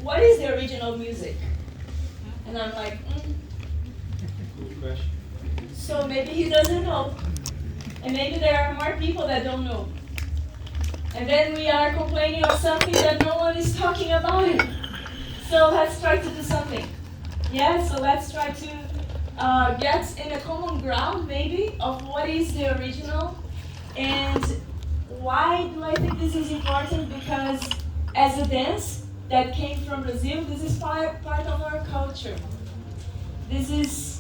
what is the original music? And I'm like, Good question. so maybe he doesn't know. And maybe there are more people that don't know. And then we are complaining of something that no one is talking about it. So let's try to do something. Yeah, so let's try to get in a common ground maybe of what is the original. And why do I think this is important? Because as a dance that came from Brazil, this is part of our culture. This is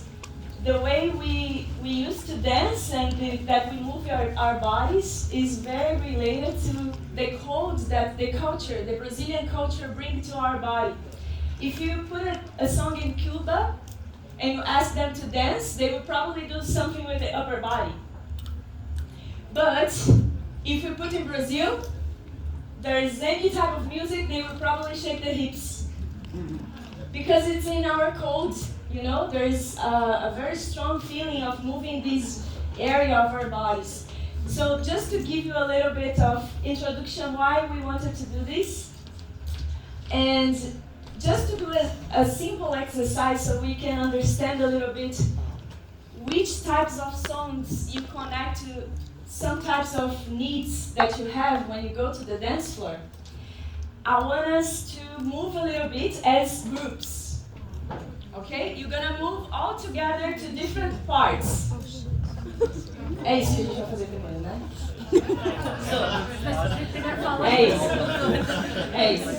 the way we used to dance and that we move our bodies is very related to the codes that the culture, the Brazilian culture bring to our body. If you put a song in Cuba and you ask them to dance, they would probably do something with the upper body. But if you put in Brazil, there is any type of music, they would probably shake the hips. Because it's in our code, you know, there is a very strong feeling of moving this area of our bodies. So just to give you a little bit of introduction why we wanted to do this, and just to do a simple exercise so we can understand a little bit which types of songs you connect to some types of needs that you have when you go to the dance floor. I want us to move a little bit as groups. Okay? You're gonna move all together to different parts. É isso que a gente vai fazer primeiro, né? É isso.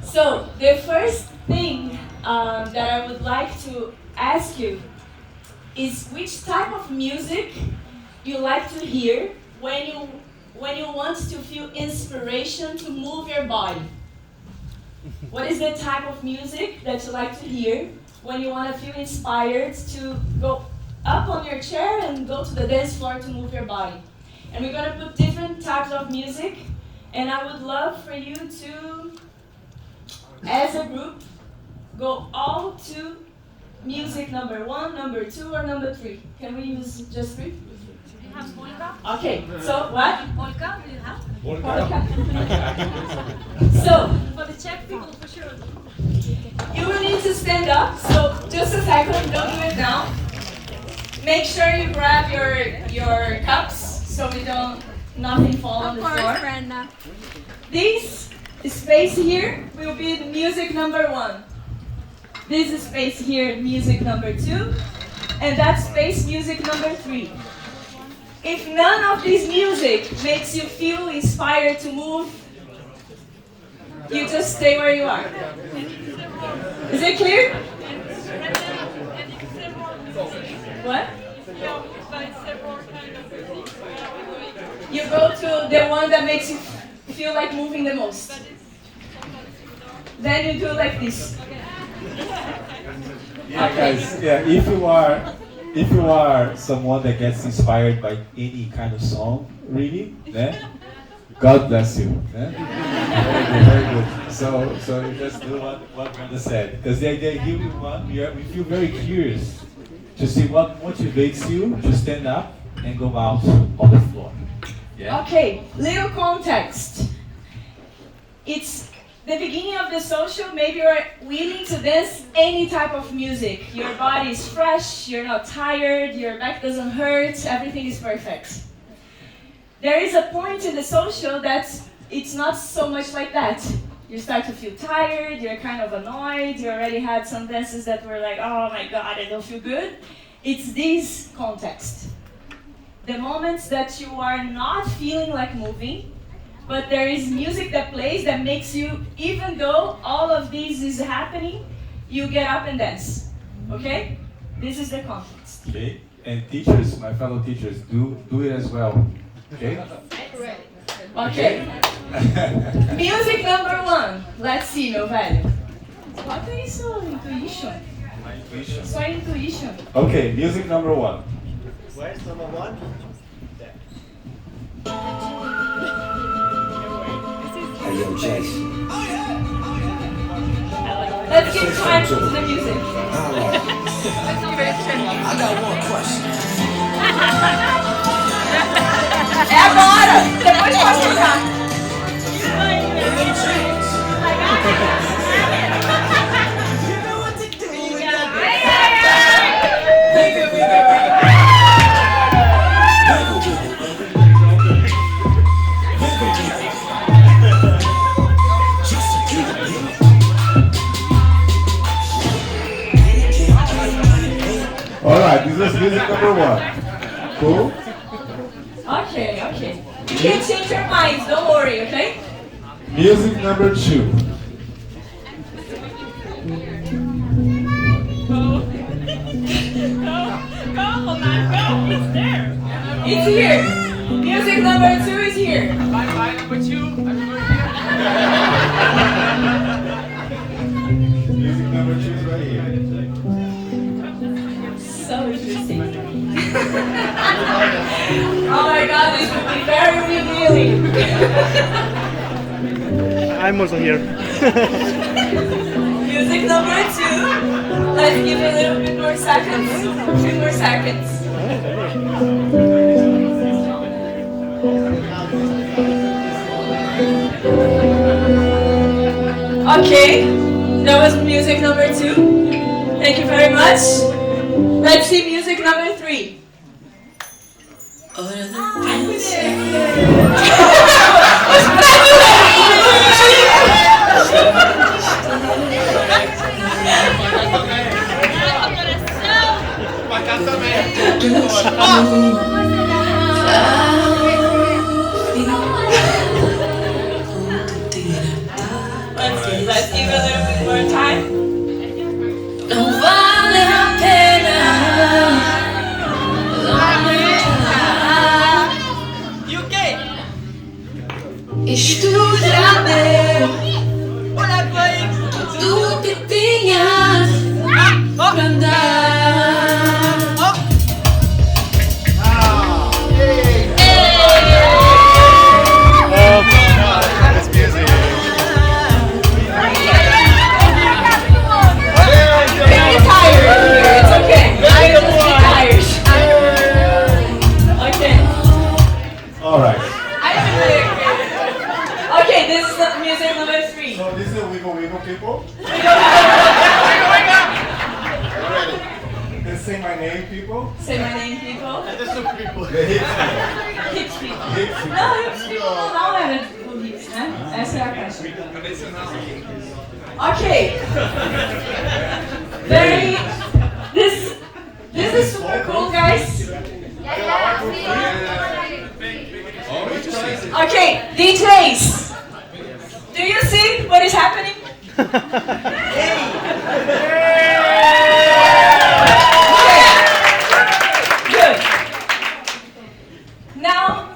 So, the first thing that I would like to ask you is which type of music you like to hear when you want to feel inspiration to move your body. What is the type of music that you like to hear when you want to feel inspired to go up on your chair and go to the dance floor to move your body? And we're going to put different types of music, and I would love for you to, as a group, go all to music number 1, number 2, or number 3. Can we use just 3? Have polka? Okay, so what? Polka, do you have? Polka. So, For the Czech people, for sure. you will need to stand up, so just a second, don't do it now. Make sure you grab your cups so we don't, nothing fall on the floor. Brenda. This space here will be the music number 1. This space here, music number 2. And that space, music number 3. If none of this music makes you feel inspired to move, you just stay where you are. Is it clear? What? You go to the one that makes you feel like moving the most. Then you do like this. Yeah, guys. Yeah, if you are someone that gets inspired by any kind of song, really, God bless you. Very good, very good. So you just do what Brenda said, because the idea here we feel very curious to see what motivates you to stand up and go out on the floor. Yeah. Okay, little context. It's the beginning of the social, maybe you're willing to dance any type of music. Your body is fresh, you're not tired, your back doesn't hurt, everything is perfect. There is a point in the social that it's not so much like that. You start to feel tired, you're kind of annoyed, you already had some dances that were like, oh my God, I don't feel good. It's this context. The moments that you are not feeling like moving, but there is music that plays that makes you, even though all of this is happening, you get up and dance. Okay? This is the context. Okay. And teachers, my fellow teachers, do it as well. Okay? Okay. Music number 1. Let's see, meu velho. What is your intuition? My intuition. Só intuition. Okay, music number 1. Where's number 1? Hey, yo, Chase. Let's give time to the music. I got one question. É agora! Depois pode ficar. Hey, Chase. Music number 2. Go, man, go. It's there. It's here. Music number 2 is here. Bye, number 2. Music number 2 is right here. So interesting. Oh my God, this will be very revealing. I'm also here. Music number 2. Let's give it a little bit more seconds. 3 more seconds. Okay, that was music number 2. Thank you very much. Let's see music number 3. Let's give it a little bit more time. Não vale a pena lamentar. UK. Isto já deu Olha, Gui. tudo que tinhas pra andar. It's music. Very tired here. It's okay. I'm just tired. Okay. Alright. Okay, this is the music number 3. So this is the wiggle wiggle people. Let's say my name, people. Say my name, people. The hits people. Hips people. Hits people. Não, hips people não era o hips, né? Essa é a caixa. Okay. Very. This is super cool, guys. Okay, DJs. Do you see what is happening? Good. Now,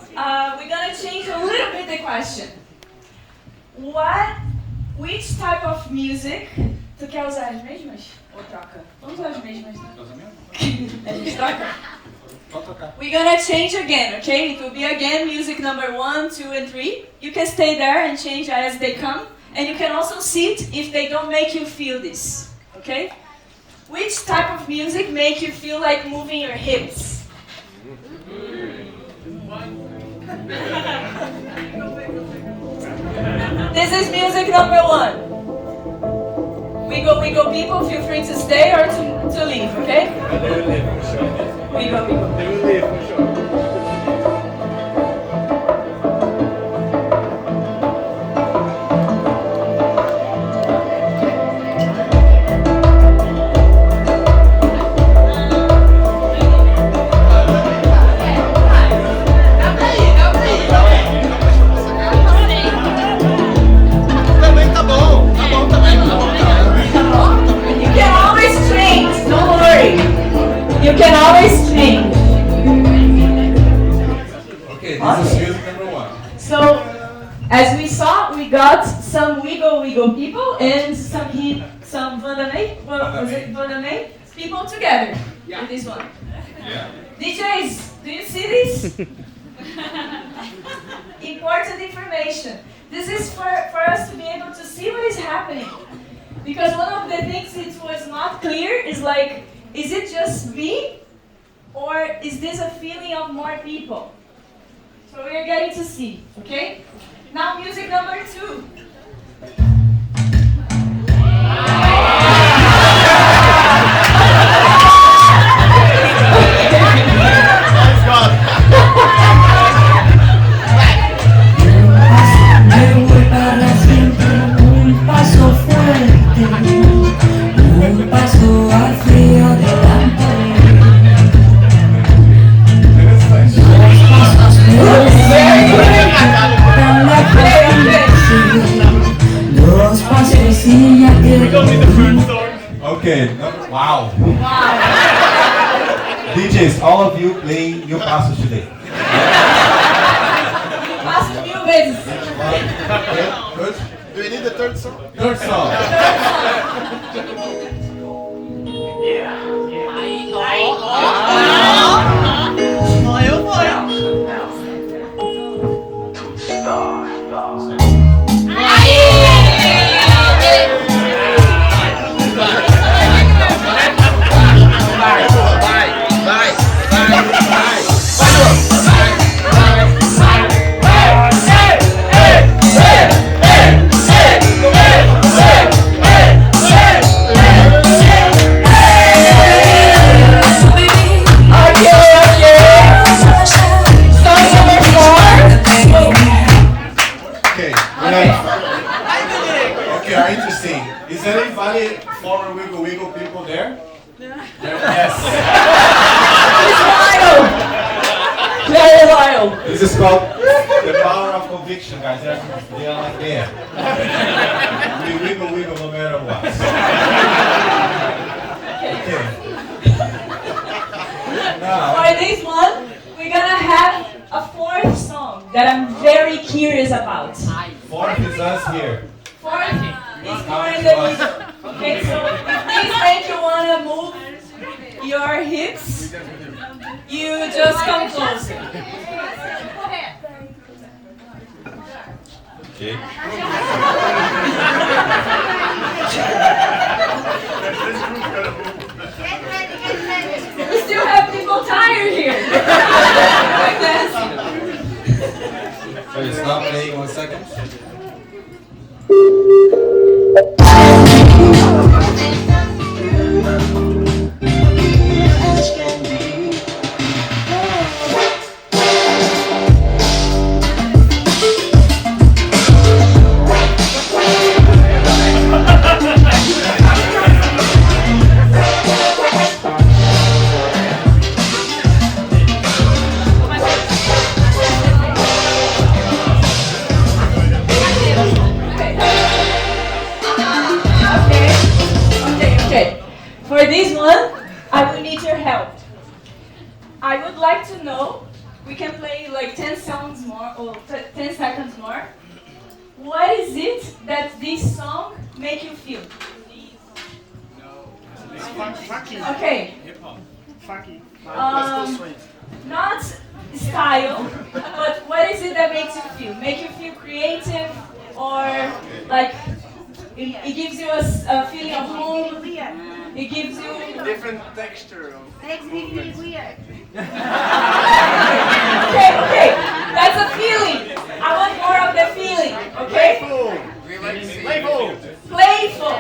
we're gonna change a little bit the question. Which type of music... Tu quer usar as mesmas? Ou troca? Vamos usar as mesmas, né? A gente troca? We're gonna change again, okay? It will be again music number 1, 2, and 3. You can stay there and change as they come. And you can also sit if they don't make you feel this, okay? Which type of music make you feel like moving your hips? This is music number 1. Wiggle people, feel free to stay or to leave, okay? Wiggle. They will leave for sure. Também tá bom. You can always change, don't worry. You can always change. Okay, this is music number 1. So, as we saw, we got some wiggle people and some Vandame people together with this one. Yeah. DJs, do you see this? Important information. This is for us to be able to see what is happening. Because one of the things it was not clear is like, is it just me? Or is this a feeling of more people? So we are getting to see, okay? Now music number 2. Me voy para siempre, un paso fuerte, un paso hacia adelante. Dos pasos Very good. tan lejos, Okay, wow. Wow. DJs, all of you playing new passos today. Pass mil vezes. Okay, good. Do you need the third song? Third song. Okay, okay, are interesting. Is there anybody former Wiggle Wiggle people there? Yes. Very wild. This is called the power of conviction, guys. They are like there. We wiggle, wiggle no matter what. Okay. Now, For this one, we're gonna have a fourth song that I'm very curious about. fourth is us here. Fourth is more in the middle. Okay, so please make you wanna move your hips. You just come closer. Okay. We still have people tired here. Like this. So you stop playing 1 second. Okay. For this one, I will need your help. I would like to know, we can play like 10 songs more, or 10 seconds more. What is it that this song make you feel? Okay. Not style, but what is it that makes you feel? Make you feel creative, or like it gives you a feeling of home? It gives you Different texture. okay, okay. That's a feeling. I want more of the feeling. Okay. Playful.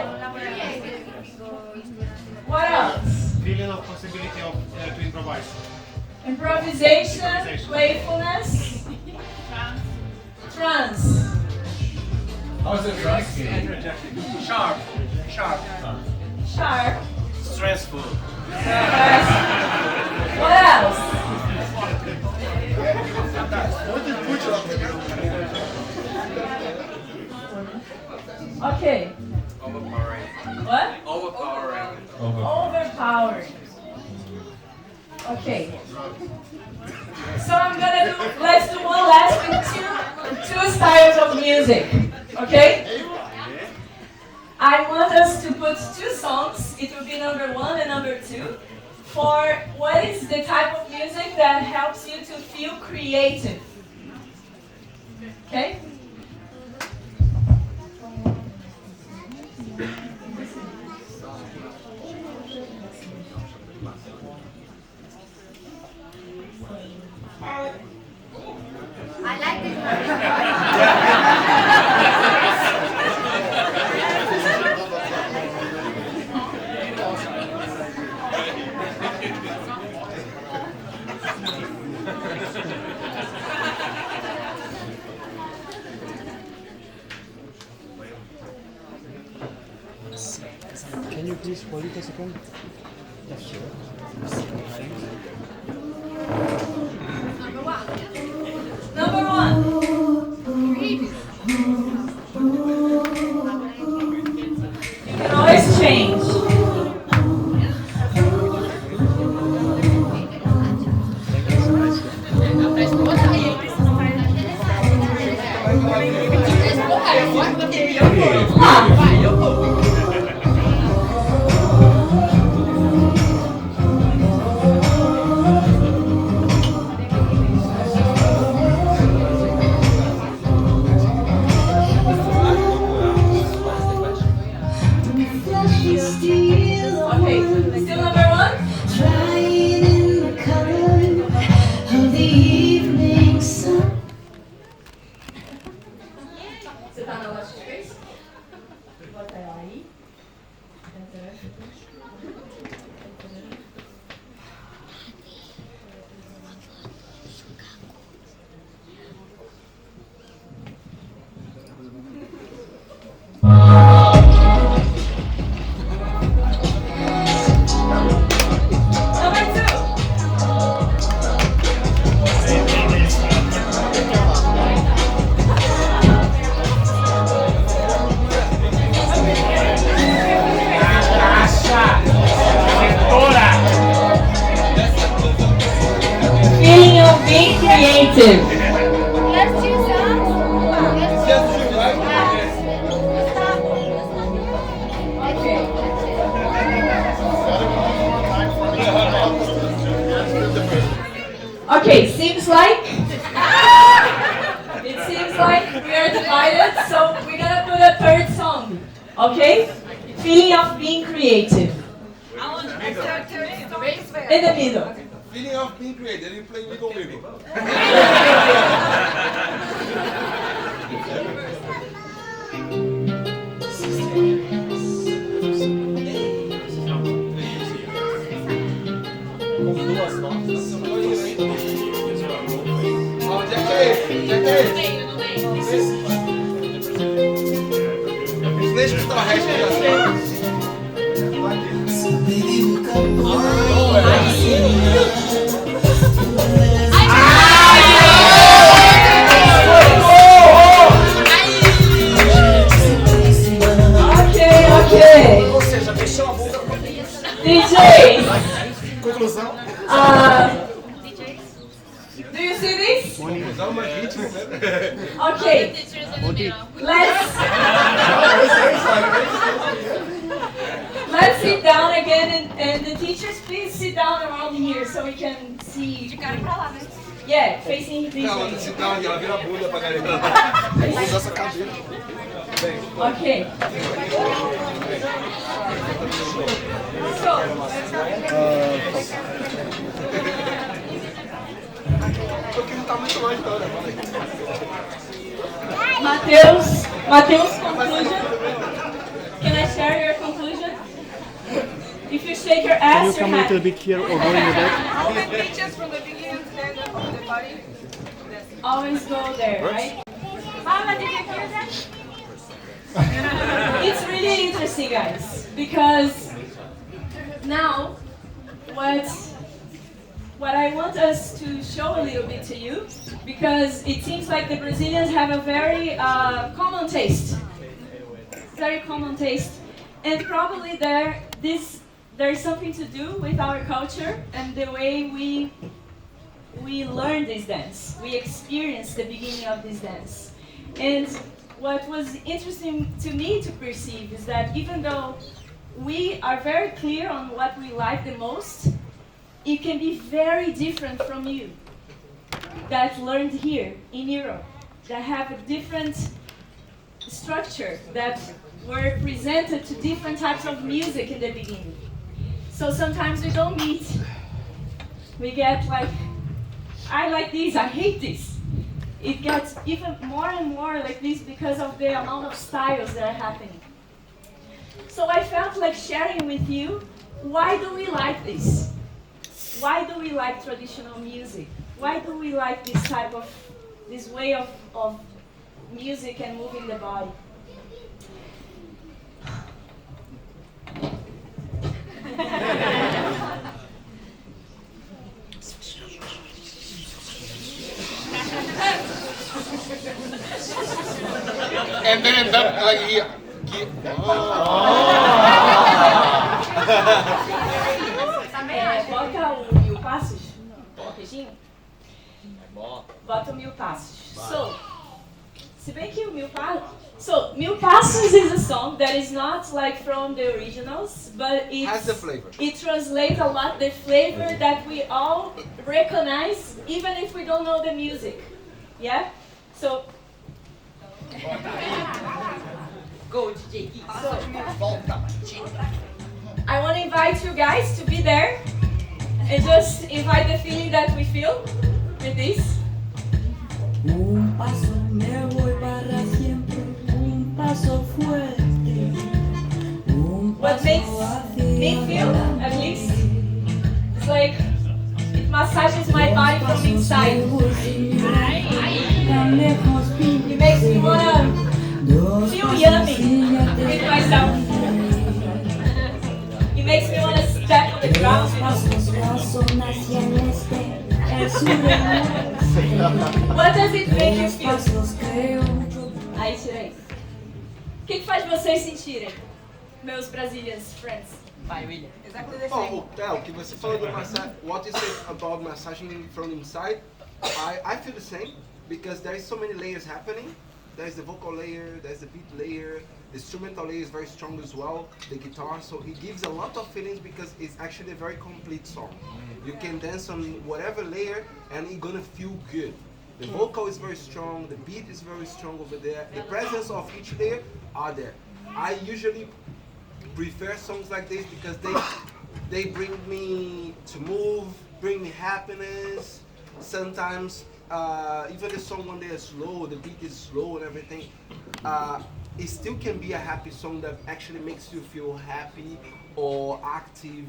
What else? Feeling of possibility of to improvise. Improvisation, playfulness, trance. How's the trance game? Sharp. Sharp. Stressful. What else? Okay. Overpowering. What? Overpowering. Overpowering. Okay. So let's do one last with two styles of music. Okay? I want us to put two songs. It will be number 1 and number 2. For what is the type of music that helps you to feel creative? Okay? I like this Can you please hold it a second? Yes, sure. Number 1. You can always change. still Okay, still number one. drying in the color of the evening sun. Você tá na loja de três? Bota ela aí. Number two. Feeling of being creative. Let's do songs. Okay, seems like it seems like we are divided, so we're gonna put a third song. Okay? Feeling of being creative. In the middle. Feeling of being created. You play wiggle wiggle. Onde é que é esse? Onde é que é esse? Nem escuta o resto da assim. So baby, look up. Okay. Ou seja, fechou a boca. DJs. Conclusão. Do you see this? Conclusão mais ritmo, né? Okay. Let's sit down again and the teachers please sit down around here so we can see. De cara pra lá, né? Yeah, facing this Ela way. se dá e ela vira bunda pra galera. Usa essa cadeira. Okay. So, Porque não tá muito longe, então, né? Mateus, conclusion. Can I share your conclusion? If you shake your Can you ass, you're come a little happy. bit here or go in the back? All the pictures from the beginning to the end of the party. Always go there, right? Mama, did you hear that? It's really interesting, guys, because now what I want us to show a little bit to you, because it seems like the Brazilians have a very common taste, and probably there's something to do with our culture and the way we learn this dance, we experience the beginning of this dance, and what was interesting to me to perceive is that even though we are very clear on what we like the most, it can be very different from you that learned here in Europe, that have a different structure, that were presented to different types of music in the beginning. So sometimes we don't meet. We get like, I like this, I hate this. It gets even more and more like this because of the amount of styles that are happening. So I felt like sharing with you, why do we like this? Why do we like traditional music? Why do we like this way of music and moving the body? And then that like here. Bota o Mil Passos. Beijinho. Bota o Mil Passos. So, se bem que o Mil Passos. So, Mil Passos is a song that is not like from the originals, but Has the flavor. it translates a lot the flavor that we all recognize, even if we don't know the music. Yeah? So. Go, DJ Gui. So, Volta, I want to invite you guys to be there and just invite the feeling that we feel with this. Un paso me voy para siempre, un paso fuerte. What makes me feel, at least, it's like it massages my body from inside. It makes me wanna feel yummy with myself. It makes me wanna step on the ground. What does it make you feel? Aí, tirei. O que faz vocês sentirem, meus Brazilians friends? Exactly the Oh, same. o que você falou do massagem, what you said about massaging from inside, I feel the same because there is so many layers happening. There's the vocal layer, there's the beat layer, the instrumental layer is very strong as well, the guitar, so it gives a lot of feelings because it's actually a very complete song. You can dance on whatever layer and it's gonna feel good. The vocal is very strong, the beat is very strong over there, the presence of each layer are there. I usually prefer songs like this because they bring me to move, bring me happiness. Sometimes even the song when they are slow, the beat is slow and everything, it still can be a happy song that actually makes you feel happy or active,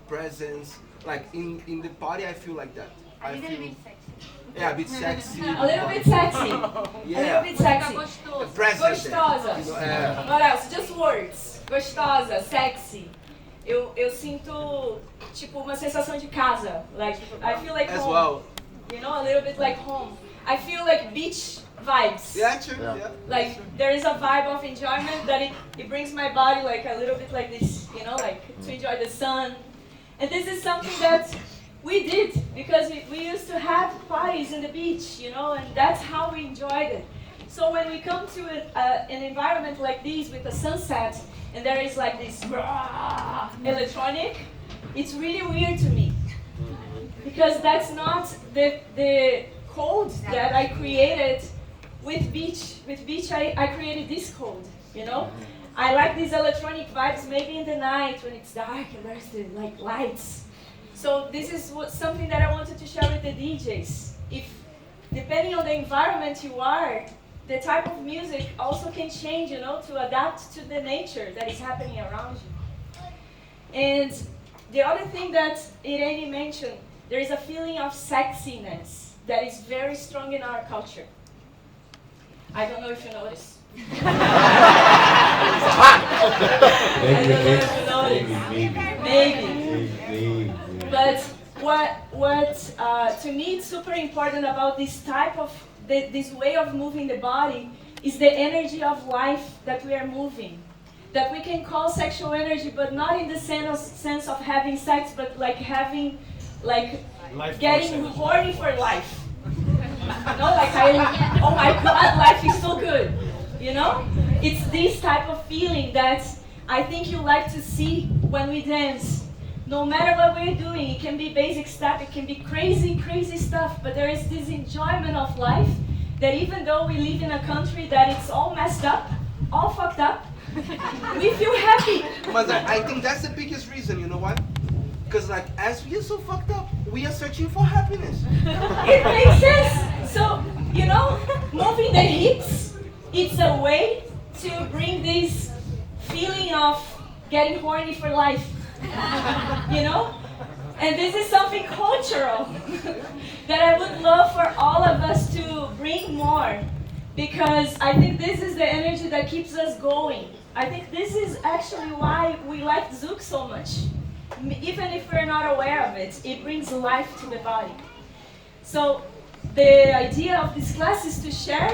presence. Like in the party, I feel like that. I feel, yeah, a bit sexy. A little bit sexy. Yeah. A little bit sexy. Present. Gostosa. What else? Just words. Gostosa, sexy. Eu sinto tipo uma sensação de casa. Like I feel like As home. well. You know, a little bit like home. I feel like beach vibes. Yeah, true. Yeah. Like there is a vibe of enjoyment that it brings my body like a little bit like this, you know, like to enjoy the sun. And this is something that we did because we used to have parties in the beach, you know, and that's how we enjoyed it. So when we come to an environment like this with a sunset and there is like this electronic, it's really weird to me. Because that's not the code that I created with beach. With beach, I created this code, you know? I like these electronic vibes maybe in the night when it's dark and there's the like lights. So this is something that I wanted to share with the DJs. If depending on the environment you are, the type of music also can change, you know, to adapt to the nature that is happening around you. And the other thing that Irene mentioned, there is a feeling of sexiness that is very strong in our culture. I don't know if you notice. Maybe. But what to me is super important about this type of this way of moving the body is the energy of life that we are moving. That we can call sexual energy, but not in the sense of having sex, but like having getting horny for life. You know, like oh my God, life is so good. You know, it's this type of feeling that I think you like to see when we dance. No matter what we're doing, it can be basic stuff, it can be crazy stuff, but there is this enjoyment of life that even though we live in a country that it's all messed up, all fucked up, we feel happy. But I think that's the biggest reason, you know why? Because like as we are so fucked up, we are searching for happiness. It makes sense. So, you know, moving the hips, it's a way to bring this feeling of getting horny for life. You know? And this is something cultural that I would love for all of us to bring more, because I think this is the energy that keeps us going. I think this is actually why we like zouk so much. Even if we're not aware of it, it brings life to the body. So the idea of this class is to share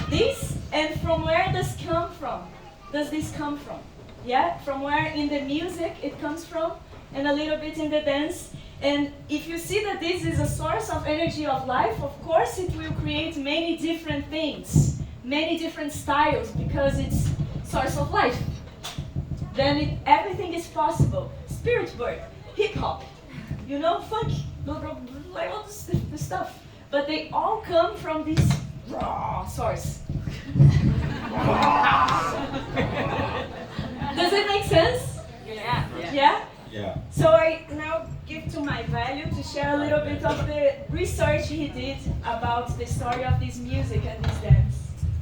this, and from where does come from? Does this come from? Yeah, from where in the music it comes from, and a little bit in the dance. And if you see that this is a source of energy of life, of course it will create many different things, many different styles, because it's source of life. Then everything is possible. Spirit work, hip hop, you know, funk, like all the stuff. But they all come from this raw source. Does it make sense? Yeah. Yeah? share a little bit of the research he did about the story of this music and this dance.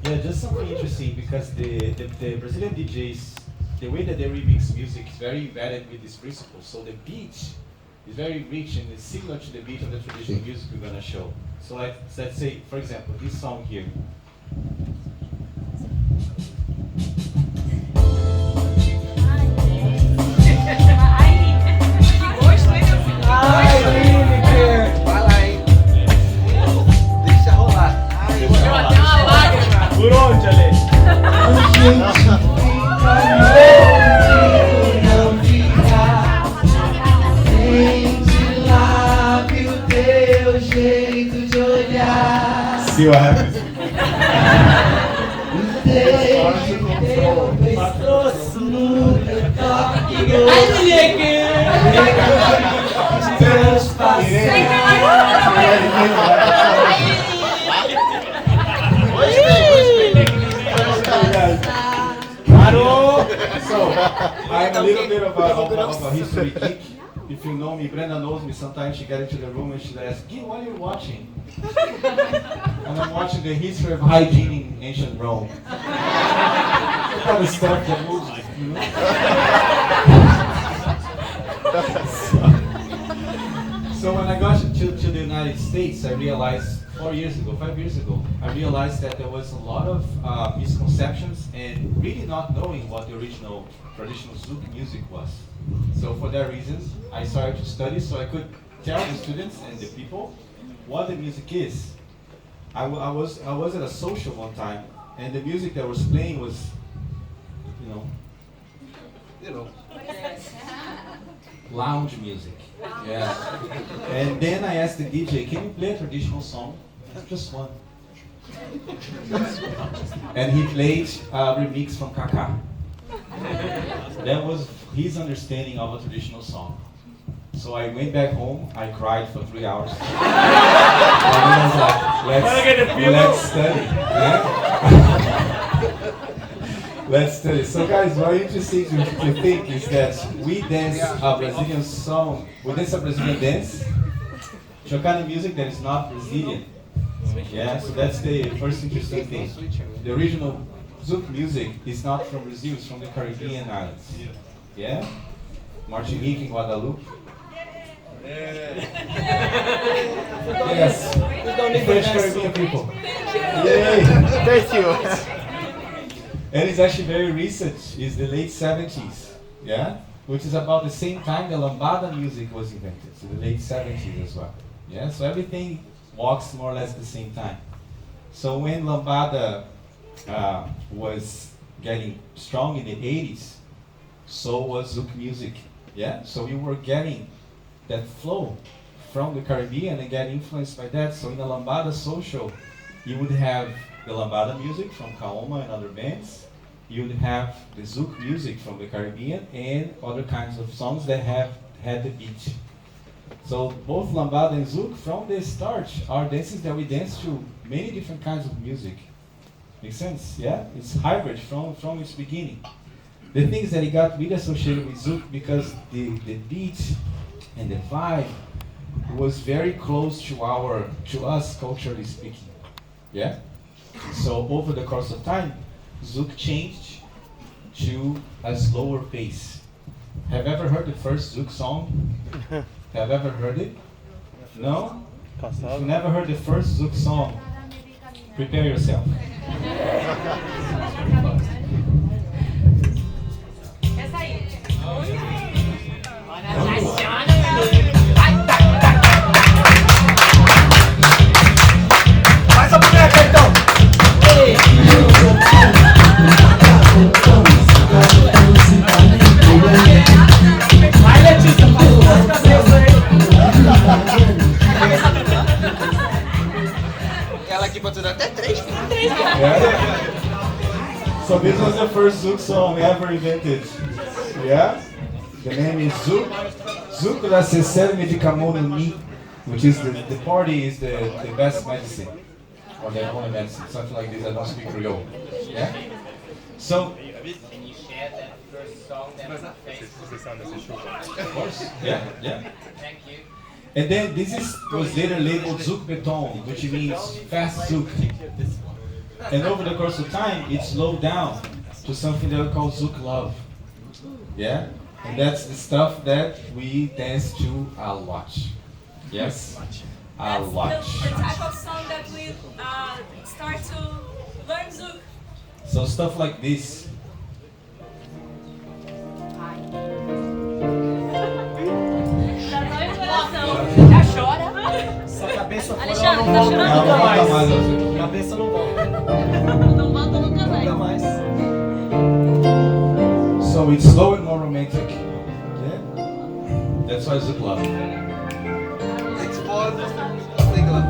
Yeah, just something interesting because the Brazilian DJs, the way that they remix music is very embedded with this principle. So the beat is very rich and it's similar to the beat of the traditional music we're gonna show. So let's say, for example, this song here. Vai lá, hein? Deixa rolar. Deu até uma lágrima. Por onde, Ale? See what happens. So, I'm a little bit of a history geek. If you know me, Brenda knows me. Sometimes she gets into the room and she asks, Gui, what are you watching? And I'm watching the history of hygiene in ancient Rome. What kind of stuff that moves you know? So when I got to the United States, I realized 5 years ago, I realized that there was a lot of misconceptions and really not knowing what the original traditional zouk music was. So for that reason, I started to study so I could tell the students and the people what the music is. I was at a social one time, and the music that was playing was, lounge music. Yeah. And then I asked the DJ, can you play a traditional song? Just one. And he played a remix from Kaká. That was his understanding of a traditional song. So I went back home, I cried for 3 hours. And I was like, let's study. Yeah? Let's study. So guys, very interesting to think is that we dance a Brazilian song, we dance a Brazilian dance to a kind of music that is not Brazilian. Yeah, so that's the first interesting thing. The original zouk music is not from Brazil, it's from the Caribbean islands. Yeah? Martinique and Guadeloupe. Yes. French Caribbean people. Yay. Thank you. And it's actually very recent. It's the late 70s. Yeah? Which is about the same time the lambada music was invented. So the late 70s as well. Yeah? So everything walks more or less at the same time. So when lambada was getting strong in the 80s, so was zouk music. Yeah? So we were getting that flow from the Caribbean and get influenced by that. So in a lambada social, you would have the lambada music from Kaoma and other bands. You would have the zouk music from the Caribbean and other kinds of songs that have had the beat. So both lambada and zouk from the start are dances that we dance to many different kinds of music. Makes sense? Yeah? It's hybrid from its beginning. The thing is that it got really associated with zouk because the beat and the vibe was very close to us culturally speaking. Yeah? So over the course of time, zouk changed to a slower pace. Have you ever heard the first zouk song? Have you ever heard it? No? If you never heard the first zouk song, prepare yourself. Essa aí. Faz a boneca então! Vai, Letícia, faz o cabelo aí. Ela aqui botou até 3. Yeah? So this was the first zouk song ever invented. Yeah? The name is zouk. Zouk la ser medicamento ni, which is the party is the best medicine. Or the only medicine. Something like this. I don't speak Creole. Yeah? So Can you share that first song that was of course. Yeah, yeah. Thank you. And then was later labeled zouk beton, which means fast zouk. And over the course of time, it slowed down to something that we call zouk love. Yeah? And that's the stuff that we dance to a lot. Yes? A lot. That's the type of song that we start to learn zouk. So stuff like this. Já chora? Se a cabeça for, Alexandre, ela não tá volta chorando? nunca mais. Não, A cabeça não volta. Não volta nunca mais. Nunca mais. So it's slow and more romantic. Yeah? That's why zouk love. Expose. Take a look.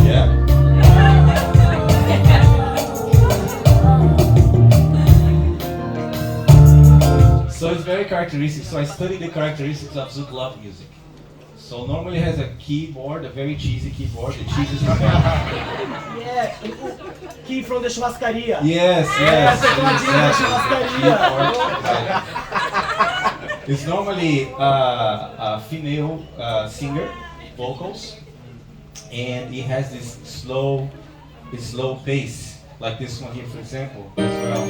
Yeah? So it's very characteristic. So I studied the characteristics of zouk love music. So normally it has a keyboard, a very cheesy keyboard. The cheese is Yeah, key from the churrascaria. Yes, Yeah, yes. tecladinho da churrascaria. Keyboard. It's normally a female singer, vocals, and it has this slow pace, like this one here, for example, as well.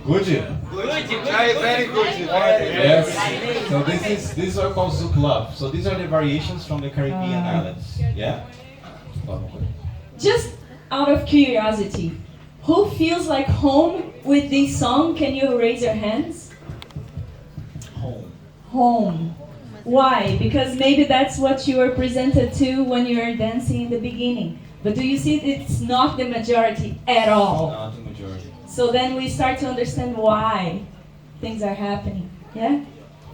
Good. Very good. Yes. So these are called zouk love. So these are the variations from the Caribbean islands. Yeah. Just out of curiosity, who feels like home with this song? Can you raise your hands? Home. Home. Why? Because maybe that's what you were presented to when you were dancing in the beginning. But do you see it's not the majority at all? Not the majority. So then we start to understand why things are happening. Yeah?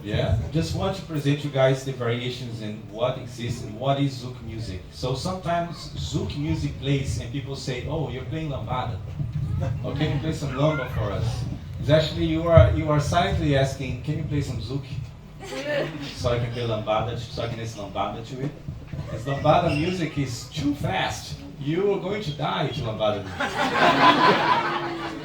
Yeah, just want to present you guys the variations and what exists and what is zouk music. So sometimes zouk music plays and people say, "Oh, you're playing lambada. Oh, can you play some lamba for us?" It's actually you are silently asking, "Can you play some zouk?" So I can play lambada, so I can dance lambada to it. Because lambada music is too fast. You are going to die to lambada music.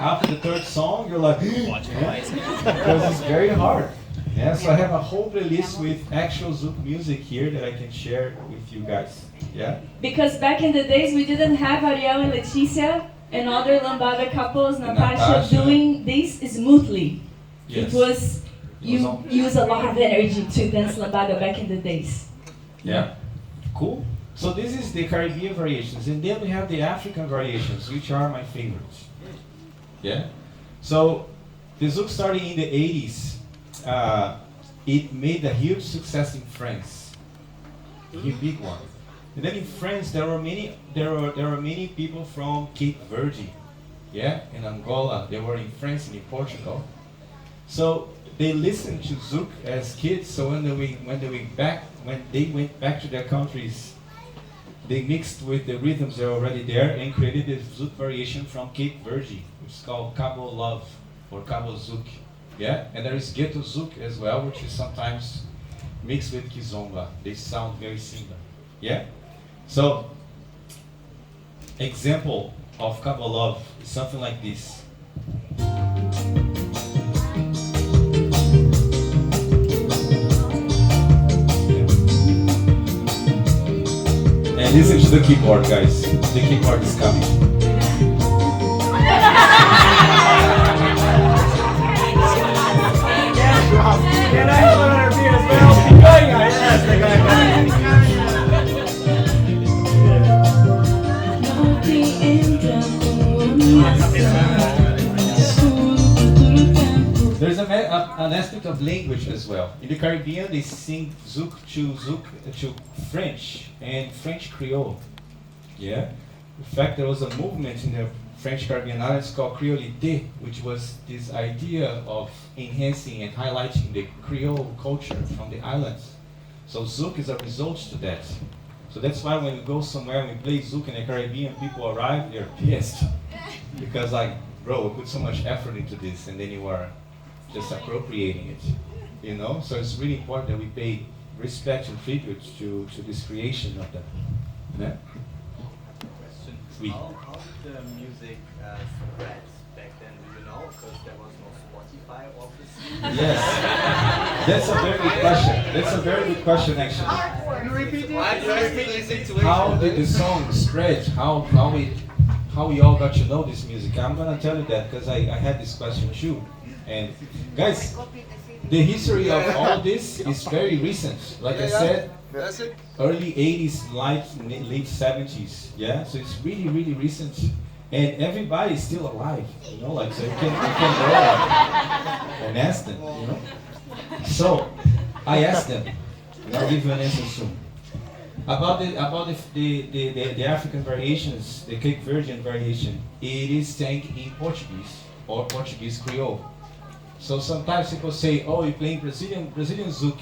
After the third song, you're like, because it's very hard. Yeah, so I have a whole playlist with actual zouk music here that I can share with you guys. Yeah? Because back in the days we didn't have Ariel and Leticia and other lambada couples, Natasha, doing this smoothly. Yes. It was, you use a lot of energy to dance lambada back in the days. Yeah. Cool. So this is the Caribbean variations, and then we have the African variations, which are my favorites. Yeah. So the zouk started in the 80s. It made a huge success in France, a big one. And then in France, there were many people from Cape Verde, yeah, in Angola. They were in France and in Portugal. So they listened to zouk as kids. So when they went back to their countries, they mixed with the rhythms that were already there and created this zouk variation from Cape Verde, which is called Cabo Love or Cabo Zouk. Yeah, and there is Ghetto Zouk as well, which is sometimes mixed with Kizomba. They sound very similar. Yeah? So, example of Cabo Love is something like this. And listen to the keyboard, guys. The keyboard is coming. Can I have another beer as well? Picanha, yes, they There's an aspect of language as well. In the Caribbean, they sing zouk to French and French Creole. Yeah. In fact, there was a movement in the French Caribbean islands called Creolité, which was this idea of enhancing and highlighting the Creole culture from the islands. So zouk is a result to that. So that's why when we go somewhere and we play zouk in the Caribbean, people arrive, they're pissed. Because like, bro, I put so much effort into this, and then you are just appropriating it, you know? So it's really important that we pay respect and tribute to this creation of them. Yeah? Oui. How did the music spread back then? Do you know? Because there was no Spotify, obviously. Yes, that's a very good question. That's a very good question, actually. How did the song spread? How we all got to know this music? I'm gonna tell you that because I had this question too. And guys, the history of all this is very recent. Like I said, That's it. early 80s, late 70s. Yeah, so it's really, really recent. And everybody's still alive, you know, like, so you can go and ask them, you know. So, I asked them, and I'll give you an answer soon. About the African variations, the Cape Verdean variation, it is sang in Portuguese, or Portuguese Creole. So sometimes people say, oh, you're playing Brazilian zouk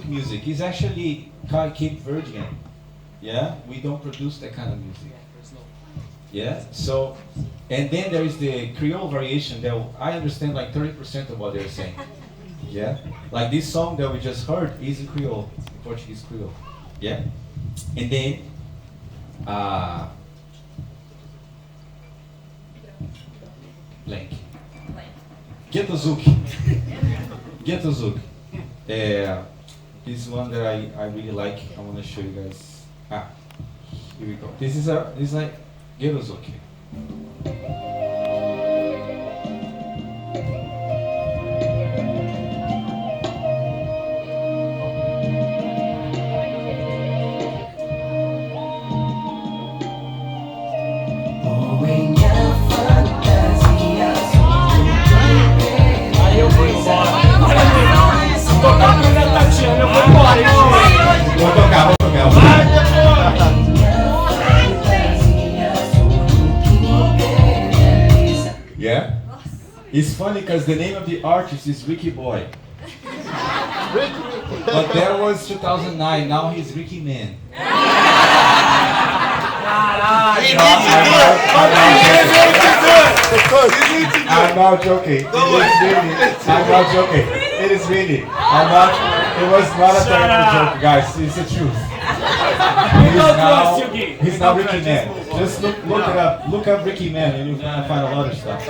music. It's actually Cape Verdean. Yeah, we don't produce that kind of music. Yeah, so, and then there is the Creole variation that I understand like 30% of what they're saying. Yeah, like this song that we just heard is in Creole, in Portuguese Creole. Yeah, and then, blank. Ghetto Zouk. Ghetto Zouk. This one that I really like. I want to show you guys. Here we go. This is like Ghetto Zouk. Tocar Brenda Tatiana, eu vou embora, hein? Vou tocar. Yeah? It's funny because the name of the artist is Ricky Boy. But that was 2009, now he's Ricky Man. I'm not joking. I'm not joking. It is really. It was not a terrible joke, guys. It's the truth. He's now Ricky Man. Just look it up. Look up Ricky Man and you're gonna find a lot of stuff.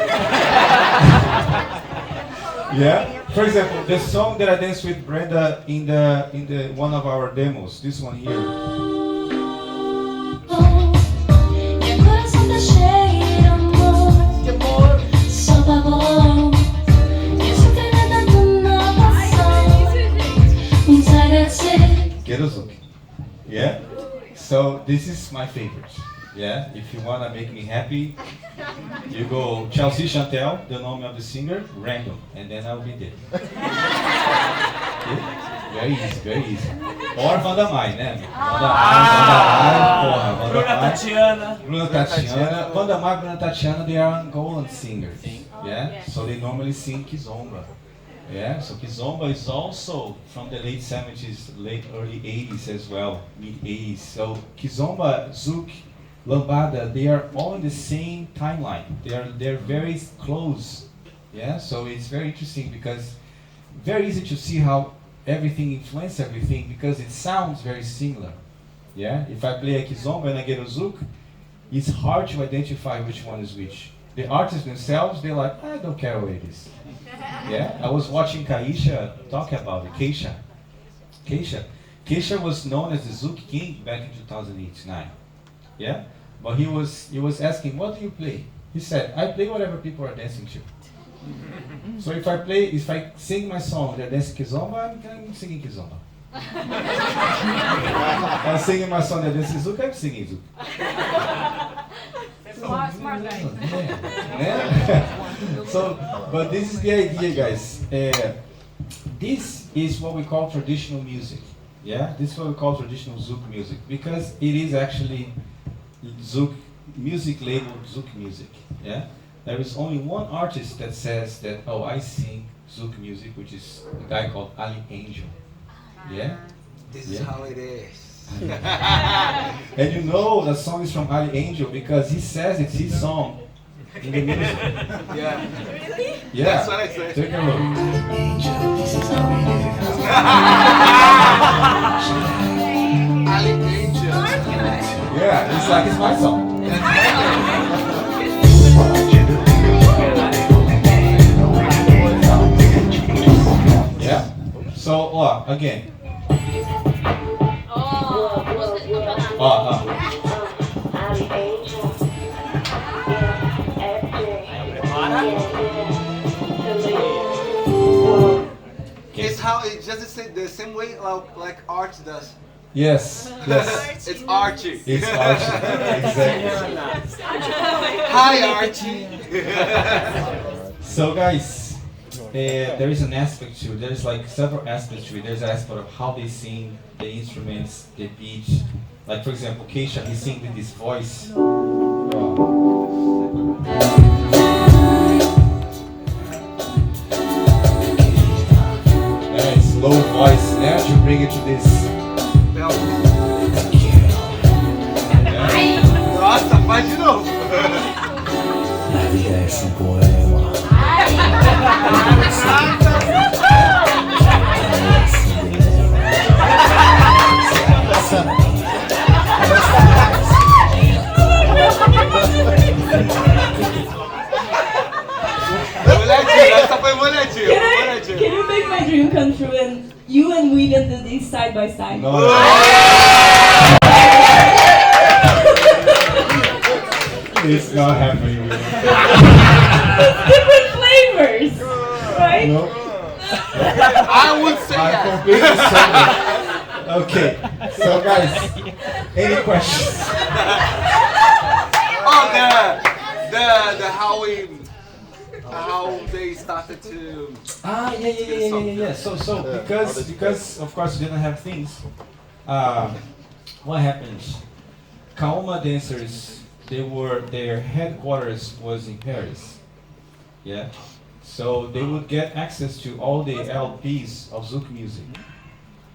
Yeah? For example, the song that I danced with Brenda in the one of our demos, this one here. Ghetto Zouk. Yeah? So this is my favorite. Yeah? If you wanna make me happy, you go Chelsea Chantel, the name of the singer, random, and then I'll be there. Okay? Very easy, very easy. Or Vanda Mai, né? Bruna Tatiana. Vanda Mai, Bruna Tatiana, they are Angolan singers. Yeah? So they normally sing Kizomba. Yeah, so Kizomba is also from the late 70s, early 80s as well, mid 80s. So Kizomba, Zouk, Lambada, they are all in the same timeline. They're very close. Yeah, so it's very interesting because very easy to see how everything influences everything because it sounds very similar. Yeah, if I play a Kizomba and I get a Zouk, it's hard to identify which one is which. The artists themselves, they're like, I don't care what it is. Yeah, I was watching Keisha talk about it. Keisha was known as the Zouk King back in 2008-9. Yeah, but he was asking, what do you play? He said, I play whatever people are dancing to. So if I sing my song, they're dancing Kizomba, I'm singing Kizomba. I'm singing my song, they're dancing Zouk, I'm singing Zouk. Smart guy. Yeah. So, but this is the idea, guys. This is what we call traditional music. Yeah, this is what we call traditional Zouk music because it is actually Zouk music labeled Zouk music. Yeah, there is only one artist that says that. Oh, I sing Zouk music, which is a guy called Ali Angel. Yeah, This is how it is. and you know the song is from Ali Angel because he says it's his song in the music. Yeah. Yeah. That's what I say. Take a look. Ali Angel. Yeah, it's like it's my song. Yeah. So, again. It's how it just the same way like art does. Yes. Yes. It's Archie. It's Archie. Exactly. Hi Archie. So guys, there is an aspect to it. There's like several aspects to it. There's an aspect of how they sing, the instruments, the beat. Like for example, Keisha, he sings with his voice. Nice low voice. Now you bring it to this. Nossa, faz de novo. La vida es un poema. Molhadinho, essa foi molhadinho. Can you make my dream come true and you and William do this side by side? No. It's not happening. It's different flavors, right? No. I would say I'm yes. completely sober. Okay. So guys, any questions? Oh, the how they started to. Yeah. So because of course we didn't have things. What happened? Kaoma dancers, their headquarters was in Paris. Yeah. So they would get access to all the LPs of zouk music.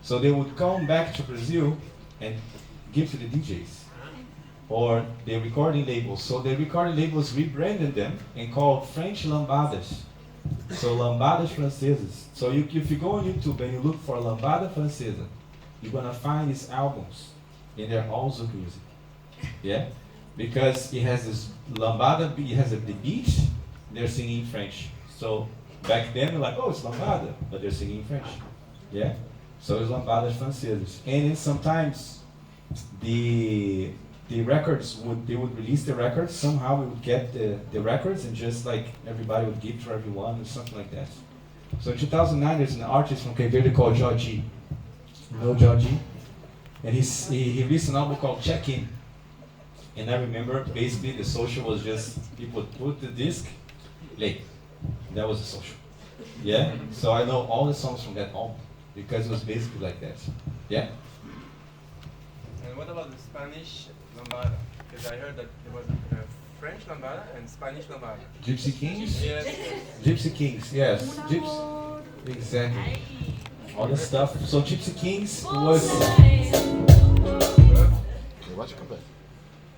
So they would come back to Brazil and give to the DJs or the recording labels. So the recording labels rebranded them and called French lambadas. So lambadas francesas. So if you go on YouTube and you look for lambada francesa, you're gonna find these albums, and they're all zouk music. Yeah, because it has this lambada, it has the beat. They're singing in French. So back then, you're like, oh, it's lambada, but they're singing in French. Yeah, so it's lambadas francesas, and then sometimes the records would release the records. Somehow we would get the records and just like everybody would give to everyone or something like that. So in 2009, there's an artist from Cape Verde called Georgie. You know Georgie? And he released an album called Check In. And I remember basically the social was just people would put the disc, play. That was the social. Yeah? So I know all the songs from that album because it was basically like that. Yeah? And what about the Spanish lambada? Because I heard that there was French lambada and Spanish lambada. Gypsy Kings? Yes. Gypsy Kings, yes. Exactly. All the stuff. So Gypsy Kings was...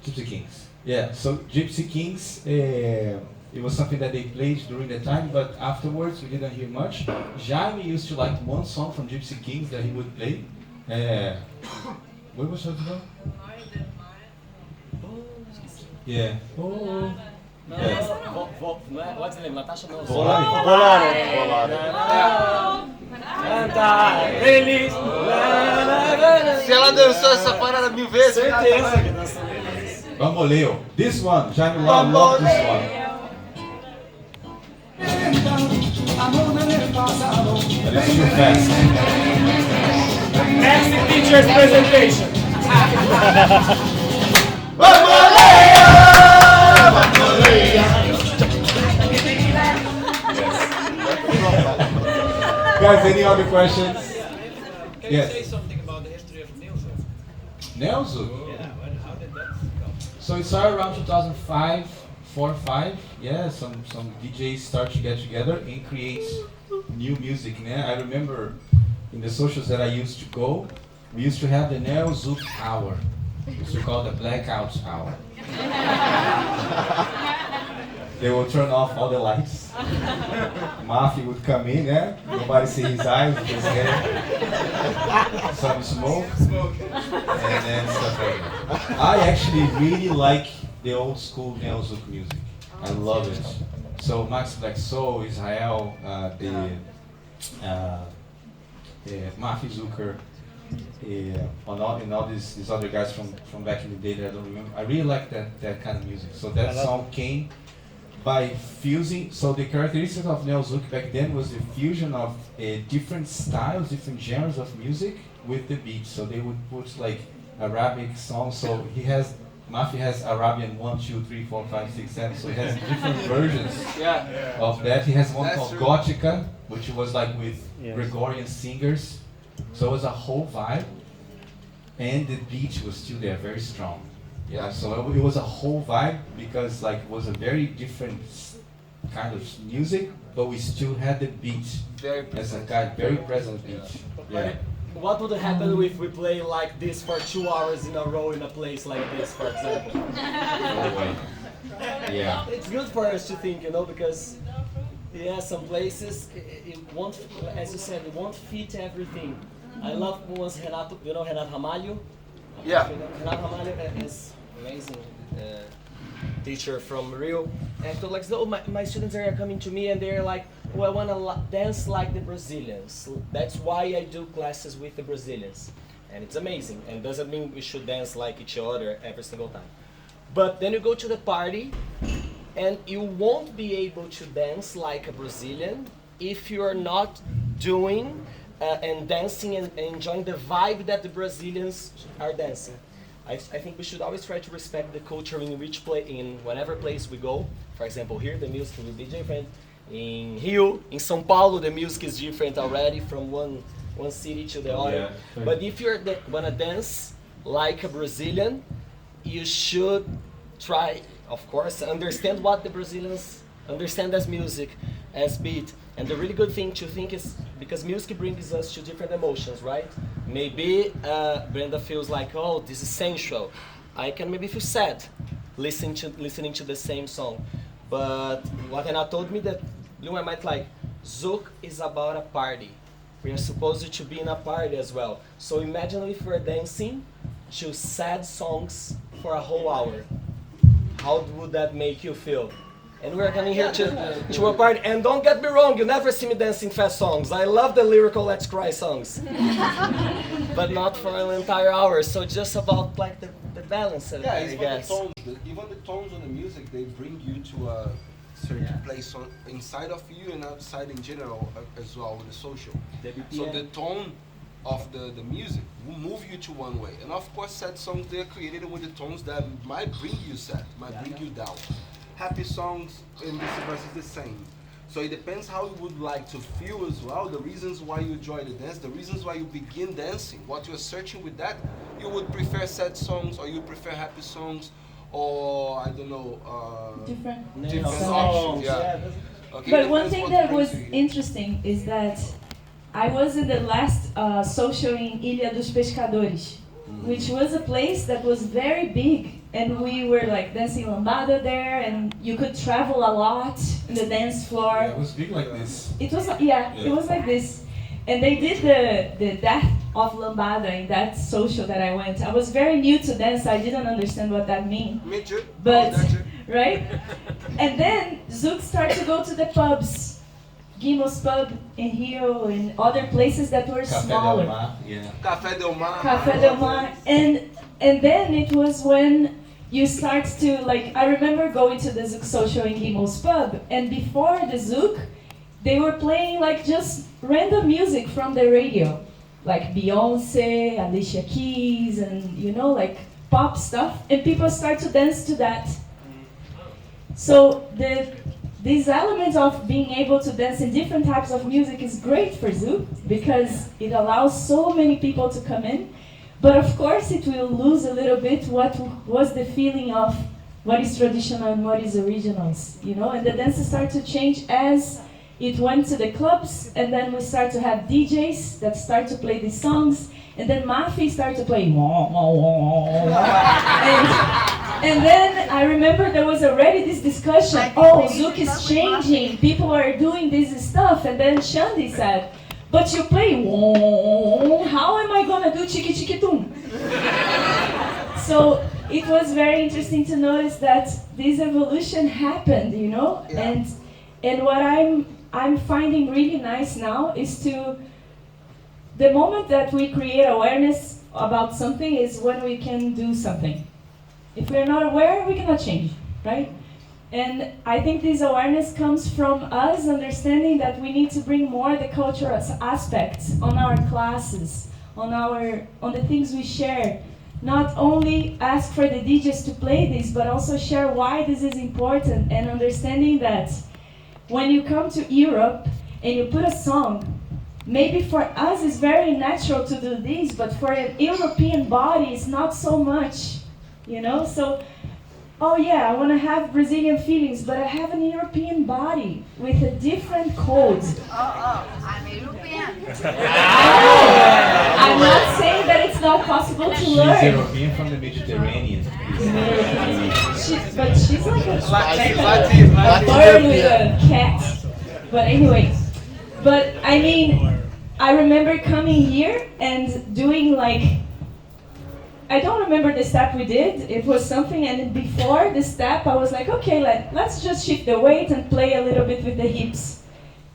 Gypsy Kings. Yeah, so Gypsy Kings, it was something that they played during the time, but afterwards we didn't hear much. Jaime used to like one song from Gypsy Kings that he would play. What was that about? Yeah. Oh. Yeah. What's the name? Natasha knows. Se ela dançou essa parada 1000 vezes, Certeza que dançou. Vamos, Leo. This one, Jaime love this one. But it's too fast. Next teacher's presentation. Guys, any other questions? Can Yes. you say something about the history of Neozo? Neozo? Yeah, how did that come? So it started around 2005, 4 or 5. Yeah, some DJs start to get together and create new music. I remember in the socials that I used to go, we used to have the Neo Zouk hour. We used to call it the blackout hour. they will turn off all the lights. Mafia would come in, yeah? Nobody see his eyes, just get some smoke, and then stuff like that. I actually really like the old school neo zouk music. I love it. So Max Black Soul, Israel, Mafia Zucker, and all these other guys from back in the day that I don't remember. I really like that kind of music. So that song came by fusing. So the characteristics of neo zouk back then was the fusion of different styles, different genres of music with the beat. So they would put like Arabic songs. So Mafia has Arabian 1, 2, 3, 4, 5, 6, 7. So he has different versions of that. He has one called Gothica, which was like with Gregorian singers. So it was a whole vibe, and the beat was still there, very strong. Yeah, so it was a whole vibe because like it was a very different kind of music, but we still had the beat as a kind, very present beat. Yeah. What would happen if we play like this for 2 hours in a row in a place like this, for example? No way. Yeah. It's good for us to think, because some places it won't, as you said, it won't fit everything. I love once Renato, Renato Ramalho. Yeah. Renato Ramalho is amazing teacher from Rio. And so like, so my students are coming to me and they're like, oh, I want to dance like the Brazilians. That's why I do classes with the Brazilians. And it's amazing. And doesn't mean we should dance like each other every single time. But then you go to the party and you won't be able to dance like a Brazilian if you are not doing and dancing and enjoying the vibe that the Brazilians are dancing. I think we should always try to respect the culture in in whatever place we go. For example, here the music will be different. In Rio, in São Paulo, the music is different already from one city to the other. Yeah. But if you wanna dance like a Brazilian, you should try, of course, understand what the Brazilians understand as music, as beat. And the really good thing to think is, because music brings us to different emotions, right? Maybe Brenda feels like, oh, this is sensual. I can maybe feel sad listening to the same song. But what Anna told me that, Blue, I might like, zouk is about a party. We are supposed to be in a party as well. So imagine if we're dancing to sad songs for a whole hour. How would that make you feel? And we're coming here to a party. And don't get me wrong, you never see me dancing fast songs. I love the lyrical Let's Cry songs. But not for an entire hour. So just about like the balance of it, I guess. Even the tones on the music, they bring you to a certain place inside of you and outside in general as well with the social. So the tone of the music will move you to one way. And of course sad songs, they're created with the tones that might bring you sad, might bring you down. Happy songs and vice versa is the same. So it depends how you would like to feel as well, the reasons why you enjoy the dance, the reasons why you begin dancing, what you're searching with that. You would prefer sad songs or you prefer happy songs or, I don't know, different songs. Yeah. Okay, But one thing that was interesting is that I was in the last social in Ilha dos Pescadores, which was a place that was very big. And we were like dancing lambada there, and you could travel a lot in the dance floor. Yeah, it was big like this. It was it was like this. And they did the death of lambada in that social that I went. I was very new to dance, I didn't understand what that meant. Me too. But, right? And then Zouk started to go to the pubs. Guimo's pub in Rio and other places that were smaller. Café Del Mar. Café Del Mar. And then it was when you start to, like, I remember going to the Zouk social in Guimo's pub, and before the Zouk, they were playing like just random music from the radio. Like Beyonce, Alicia Keys, and like pop stuff, and people start to dance to that. So these elements of being able to dance in different types of music is great for Zouk, because it allows so many people to come in. But of course it will lose a little bit what was the feeling of what is traditional and what is originals, and the dances start to change as it went to the clubs, and then we start to have DJs that start to play these songs, and then Mafia start to play and then I remember there was already this discussion, oh, zouk is changing, people are doing this stuff, and then Shandy said, but you play wong, how am I gonna do chiki chiki tum? So it was very interesting to notice that this evolution happened, you know, and what I'm finding really nice now is the moment that we create awareness about something is when we can do something. If we're not aware, we cannot change, right? And I think this awareness comes from us understanding that we need to bring more the cultural aspects on our classes, on the things we share. Not only ask for the DJs to play this, but also share why this is important, and understanding that when you come to Europe and you put a song, maybe for us it's very natural to do this, but for an European body it's not so much, you know? So, oh yeah, I want to have Brazilian feelings, but I have an European body with a different code. I'm European. I'm not saying that it's not possible to She's learn. European from the Mediterranean. But she's like a Latin. bird with a cat. But anyway, but I mean, I remember coming here and doing like, I don't remember the step we did. It was something, and before the step, I was like, okay, let's just shift the weight and play a little bit with the hips.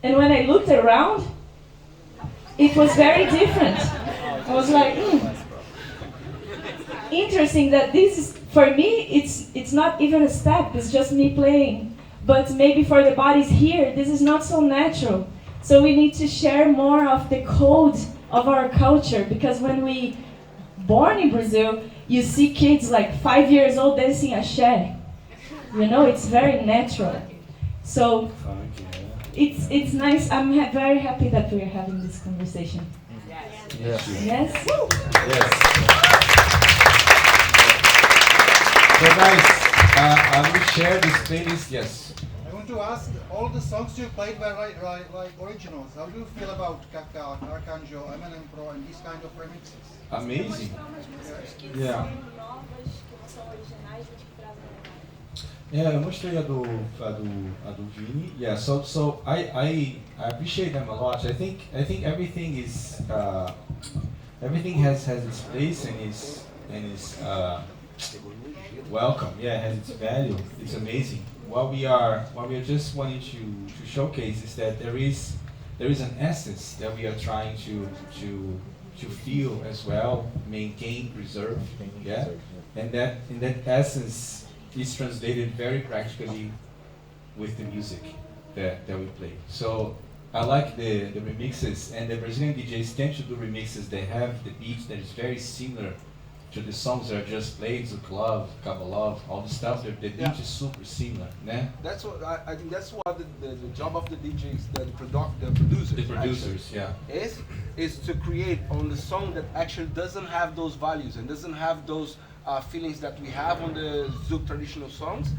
And when I looked around, it was very different. I was like, interesting that this is, for me, it's not even a step, it's just me playing. But maybe for the bodies here, this is not so natural. So we need to share more of the code of our culture, because when we born in Brazil, you see kids like 5 years old dancing axé. You know, it's very natural. So it's nice. I'm very happy that we're having this conversation. Yes. Yes? Yes. So guys, I will share this playlist. Yes. I want to ask, all the songs you played were like originals. How do you feel about Kaká, Arcanjo, Eminem Pro, and these kind of remixes? Amazing. Yeah. Yeah, eu mostrei a do Vini. Yeah, so I appreciate them a lot. I think everything is everything has its place and is welcome. Yeah, it has its value. It's amazing. What we are just wanting to showcase is that there is an essence that we are trying to feel as well, maintain, preserve. Yeah, and that essence is translated very practically with the music that we play. So I like the remixes, and the Brazilian DJs tend to do remixes that have the beats that is very similar to the songs that are just played, Zouk Love, Kabalov, all the stuff. The beat is super similar, né? That's what I think. That's what the job of the DJs, the producers. The producers, actually, yeah. is to create on the song that actually doesn't have those values and doesn't have those feelings that we have on the Zouk traditional songs.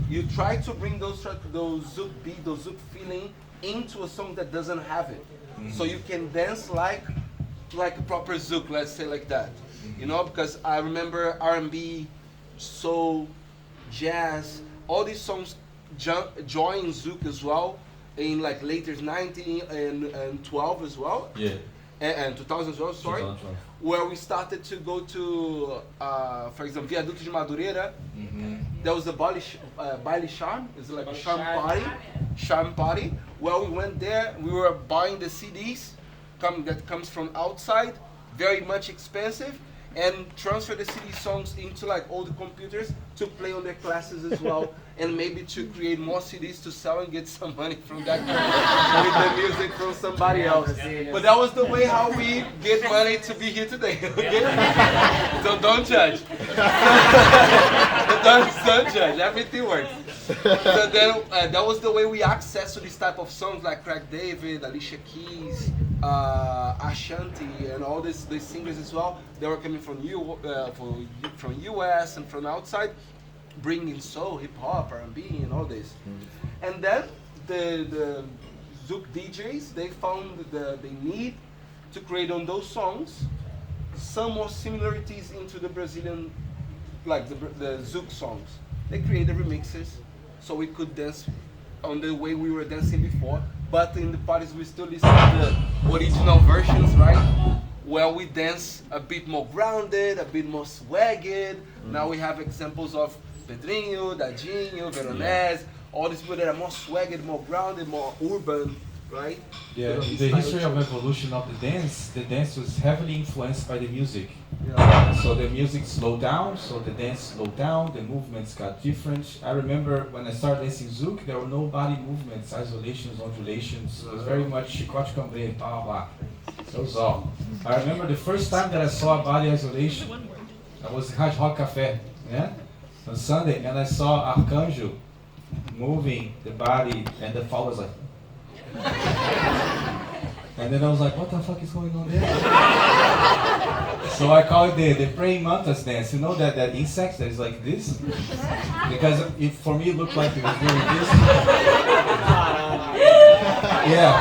You try to bring those Zouk beat, those Zouk feeling into a song that doesn't have it, so you can dance like a proper Zouk, let's say like that. You know, because I remember R&B, soul, jazz, all these songs join Zouk as well in like later 19 and 12 as well. Yeah. And 2000 as well, sorry. 2012. Where we started to go to, for example, Viaduto de Madureira. There was a baile charm. It's like a charm party. Where we went there, we were buying the CDs that comes from outside, very much expensive, and transfer the CD songs into like old computers to play on their classes as well, and maybe to create more CDs to sell and get some money from that with the music from somebody else. But that was the way how we get money to be here today. Okay? So don't judge. Don't judge. Everything works. So then that was the way we access to this type of songs like Craig David, Alicia Keys, Ashanti, and all these singers as well. They were coming from from US and from outside, bringing soul, hip hop, R&B, and all this. And then the Zouk DJs, they found the need to create on those songs some more similarities into the Brazilian, like the Zouk songs. they created remixes so we could dance on the way we were dancing before. But in the parties we still listen to the original versions, right? Where we dance a bit more grounded, a bit more swagged. Now we have examples of Pedrinho, Dadinho, Veronese, all these people that are more swagged, more grounded, more urban, right? Yeah, in the history of evolution of the dance was heavily influenced by the music. Yeah. So the music slowed down, so the dance slowed down, the movements got different. I remember when I started dancing zouk, there were no body movements, isolations, undulations. It was very much chicote cambré, blah, blah. So it was all. I remember the first time that I saw a body isolation, I was in Hard Rock Café, yeah? On Sunday, and I saw Arcanjo moving the body, and the fall was like, and then I was like, what the fuck is going on there? So I call it the praying mantis dance. You know that insect that is like this? Because for me it looked like it was doing this. Yeah,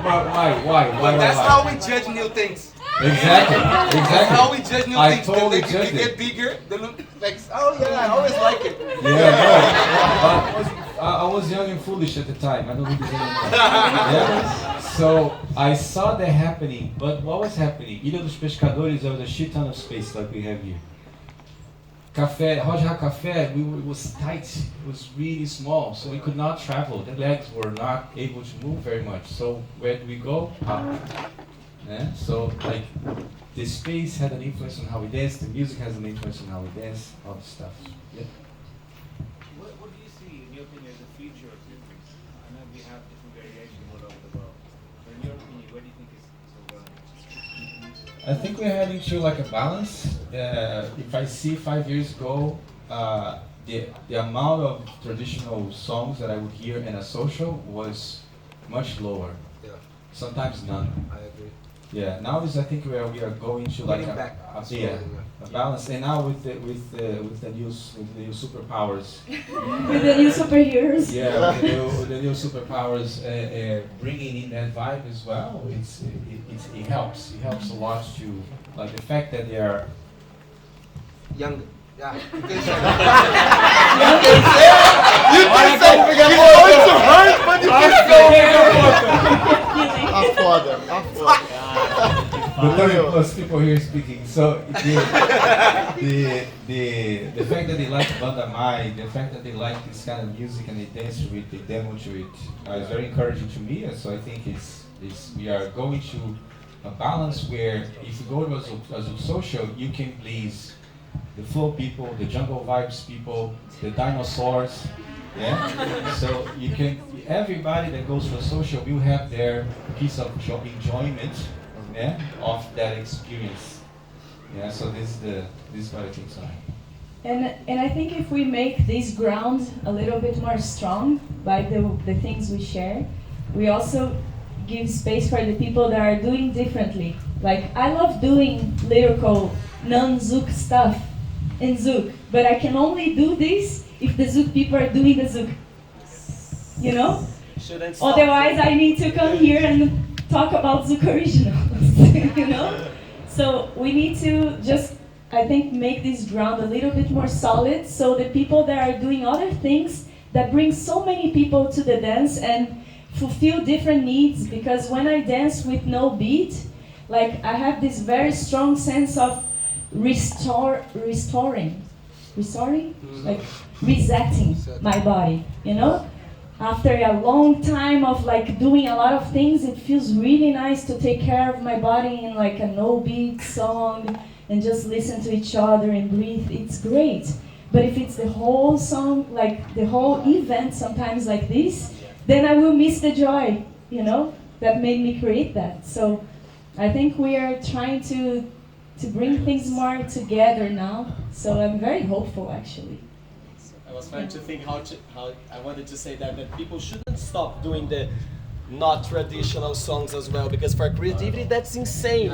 but why? But that's how we judge new things. Exactly. That's how we judge new I things. totally They judged get it. bigger, they look like, oh yeah, I always like it. Yeah, no. I was young and foolish at the time. I don't do this anymore. Yeah? So I saw that happening, but what was happening? Ilha dos Pescadores, there was a shit ton of space like we have here. Roger Café, it was tight, it was really small, so we could not travel. The legs were not able to move very much. So where do we go? Up. Yeah? So like the space had an influence on how we dance, the music has an influence on how we dance, all the stuff. Yeah. What do you see, in your opinion, as the future of rhythms? I know we have different variations all over the world. So in your opinion, where do you think it's all going? I think we're heading to like a balance. If I see 5 years ago, the amount of traditional songs that I would hear in a social was much lower. Yeah. Sometimes none. I agree. Yeah. Now is I think we are going to like Getting back. a balance. And now with the new superpowers. With the new superheroes. Yeah, with the new superpowers, bringing in that vibe as well. It helps. It helps a lot to like the fact that they are Young. Yeah. You can say it's going to hurt, but you can say the 30 plus people here speaking. So the fact that they like Banda Mai, the fact that they like this kind of music and they dance to it, they demo to it, is very encouraging to me. And so I think we are going to a balance where if you go to a Zouk social, you can please the flow people, the jungle vibes people, the dinosaurs. Yeah. So you can everybody that goes to a social will have their piece of enjoyment. Yeah, of that experience. Yeah, so this is what I think so. And I think if we make this ground a little bit more strong by the things we share, we also give space for the people that are doing differently. Like I love doing lyrical non-zouk stuff in zouk, but I can only do this if the zouk people are doing the zouk. You know? Shouldn't stop. Otherwise I need to come here and talk about zouk originals. You know? So we need to just, I think, make this ground a little bit more solid so the people that are doing other things that bring so many people to the dance and fulfill different needs, because when I dance with no beat, like I have this very strong sense of restoring, like resetting my body, you know? After a long time of like doing a lot of things, it feels really nice to take care of my body in like a no beat song and just listen to each other and breathe. It's great. But if it's the whole song, like the whole event sometimes like this, then I will miss the joy, you know, that made me create that. So I think we are trying to bring things more together now. So I'm very hopeful actually. I was trying to think how I wanted to say that people shouldn't stop doing the not traditional songs as well, because for creativity that's insane.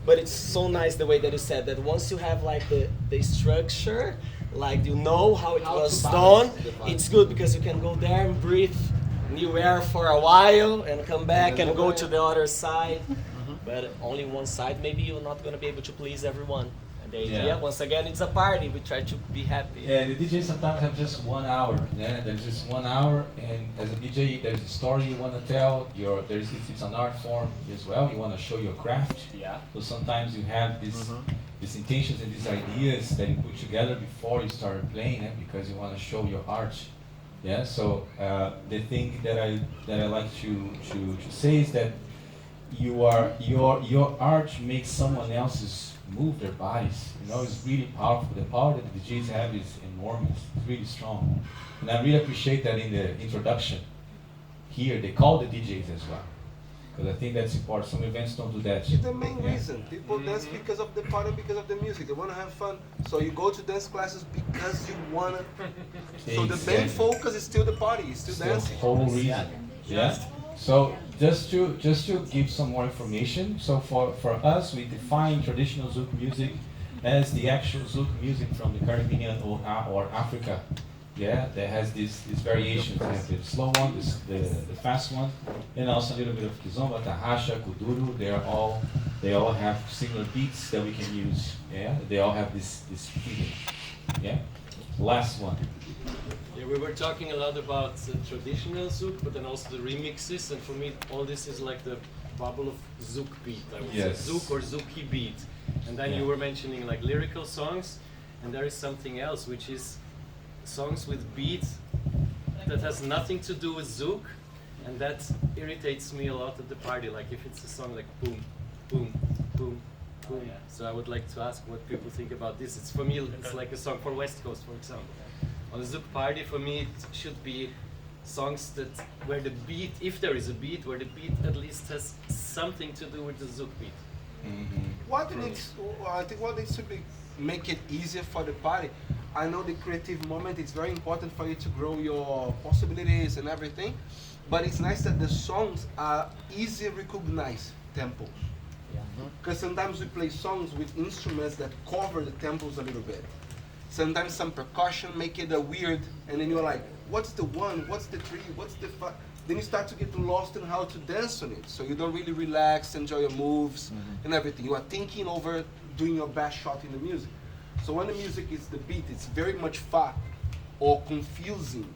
But it's so nice the way that you said that once you have like the structure, like you know how it was done, it's good because you can go there and breathe new air for a while and come back and go to the other side. But only one side, maybe you're not going to be able to please everyone. And The idea, once again, it's a party. We try to be happy. Yeah, the DJ sometimes have just 1 hour. Yeah, there's just 1 hour, and as a DJ, there's a story you want to tell. It's an art form as well. You want to show your craft. Yeah. So sometimes you have these intentions and these ideas that you put together before you start playing it because you want to show your art. Yeah. So the thing that I like to say is that your art makes someone else's move their bodies. You know, it's really powerful. The power that the DJs have is enormous. It's really strong. And I really appreciate that in the introduction here, they call the DJs as well. Because I think that's important. Some events don't do that. It's the main reason. People dance because of the party, because of the music. They want to have fun. So you go to dance classes because you want to. So the main focus is still the party, it's still dancing. The whole reason. Yeah. So just to give some more information, so for us, we define traditional zouk music as the actual zouk music from the Caribbean or Africa. Yeah, that has these variations. They have the slow one, the fast one, and also a little bit of kizomba, tarraxa, kuduro. They all have similar beats that we can use. Yeah, they all have this feeling. Yeah. Last one. Yeah, we were talking a lot about traditional zouk, but then also the remixes, and for me, all this is like the bubble of zouk beat. I would say zouk or zouki beat. And then you were mentioning like lyrical songs, and there is something else, which is songs with beats that has nothing to do with zouk, and that irritates me a lot at the party. Like if it's a song like boom, boom, boom, boom. So I would like to ask what people think about this. It's for me, it's like a song for West Coast, for example. On a zouk party, for me, it should be songs where the beat, if there is a beat, where the beat at least has something to do with the zouk beat. I think what needs to make it easier for the party. I know the creative moment is very important for you to grow your possibilities and everything, but it's nice that the songs are easy to recognize tempos. Because sometimes we play songs with instruments that cover the tempos a little bit. Sometimes some percussion make it a weird, and then you're like, what's the 1, what's the 3, what's the 5? Then you start to get lost in how to dance on it. So you don't really relax, enjoy your moves and everything. You are thinking over doing your best shot in the music. So when the music is the beat, it's very much fast or confusing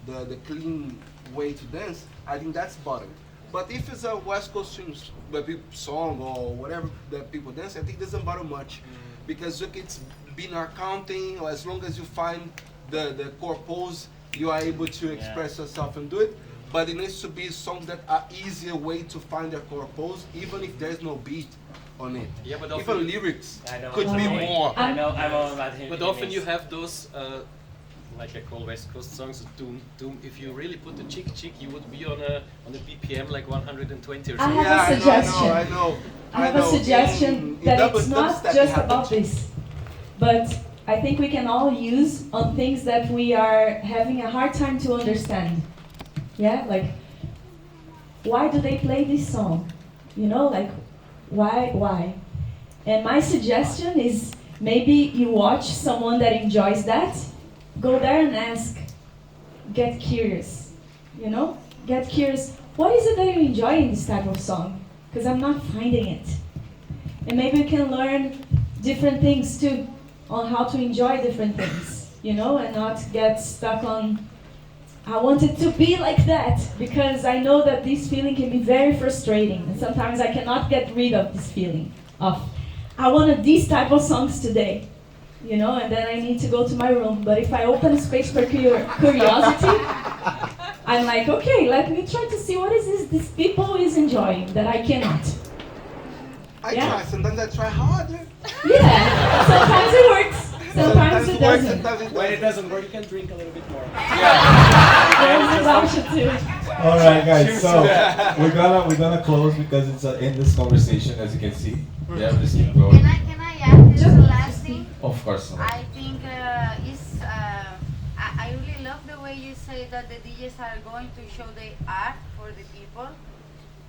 the clean way to dance. I think that's bothering. But if it's a West Coast song or whatever that people dance, I think it doesn't bother much. Because look, it's binaural counting, or as long as you find the core pose, you are able to express yourself and do it. But it needs to be songs that are easier way to find their core pose, even if there's no beat on it. Yeah, but even lyrics could be more. I know, I'm all about him. But often you have those, like I call West Coast songs, doom, doom. If you really put the chick, you would be on a BPM like 120 or something. I have a suggestion. I know. I have a suggestion that it's not just about this, but I think we can all use on things that we are having a hard time to understand. Yeah, like, why do they play this song? You know, like, why? And my suggestion is maybe you watch someone that enjoys that, go there and ask, get curious, you know? Get curious, what is it that you enjoy in this type of song? Because I'm not finding it. And maybe you can learn different things too, on how to enjoy different things, you know, and not get stuck on, I want it to be like that, because I know that this feeling can be very frustrating, and sometimes I cannot get rid of this feeling of, I wanted these type of songs today, you know, and then I need to go to my room. But if I open a space for curiosity, I'm like, okay, let me try to see what is this people is enjoying that I cannot. I try, sometimes I try harder. Yeah, sometimes it works. Sometimes it doesn't. When it doesn't work, you can drink a little bit more. All right, guys. So we're gonna close because it's an endless conversation, as you can see. Yeah, just keep going. Can I add just the last thing? Of course. I think I really love the way you say that the DJs are going to show the art for the people,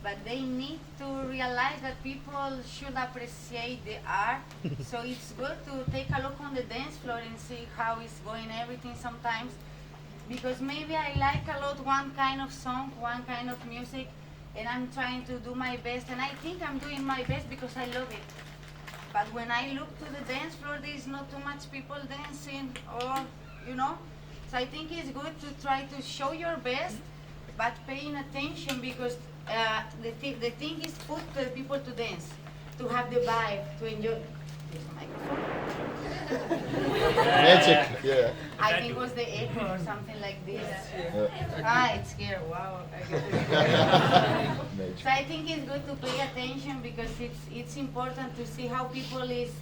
but they need to realize that people should appreciate the art. So it's good to take a look on the dance floor and see how it's going, everything sometimes. Because maybe I like a lot one kind of song, one kind of music, and I'm trying to do my best, and I think I'm doing my best because I love it. But when I look to the dance floor, there is not too much people dancing, or you know. So I think it's good to try to show your best, but paying attention, because the thing is put the people to dance, to have the vibe, to enjoy. There's a microphone. Magic, yeah. I think it was the echo or something like this. It's here. Wow. So I think it's good to pay attention, because it's important to see how people is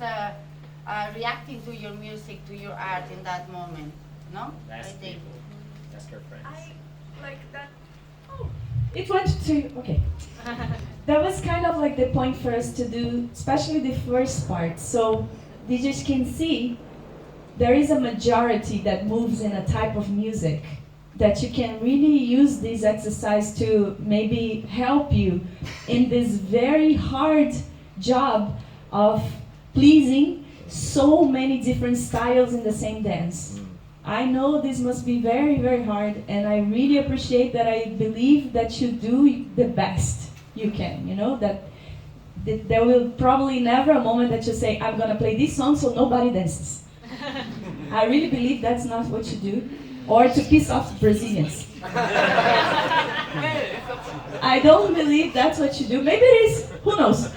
reacting to your music, to your art in that moment. No? Ask I think. people. Ask our friends. I like that. Oh, it went to, okay. That was kind of like the point for us to do, especially the first part. So DJs can see there is a majority that moves in a type of music that you can really use this exercise to maybe help you in this very hard job of pleasing so many different styles in the same dance. I know this must be very, very hard, and I really appreciate that. I believe that you do the best you can, you know, that there will probably never a moment that you say, I'm gonna play this song so nobody dances. I really believe that's not what you do, or to piss off Brazilians. I don't believe that's what you do. Maybe it is, who knows?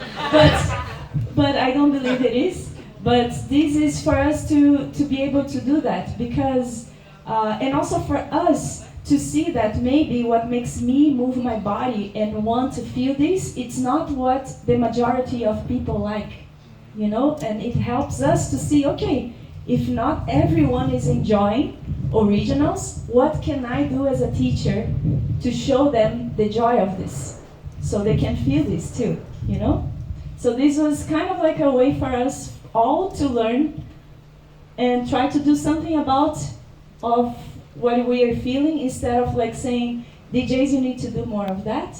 But I don't believe it is. But this is for us to be able to do that, because, and also for us to see that maybe what makes me move my body and want to feel this, it's not what the majority of people like, you know? And it helps us to see, okay, if not everyone is enjoying originals, what can I do as a teacher to show them the joy of this, so they can feel this too, you know? So this was kind of like a way for us all to learn and try to do something about of what we are feeling, instead of like saying, DJs, you need to do more of that,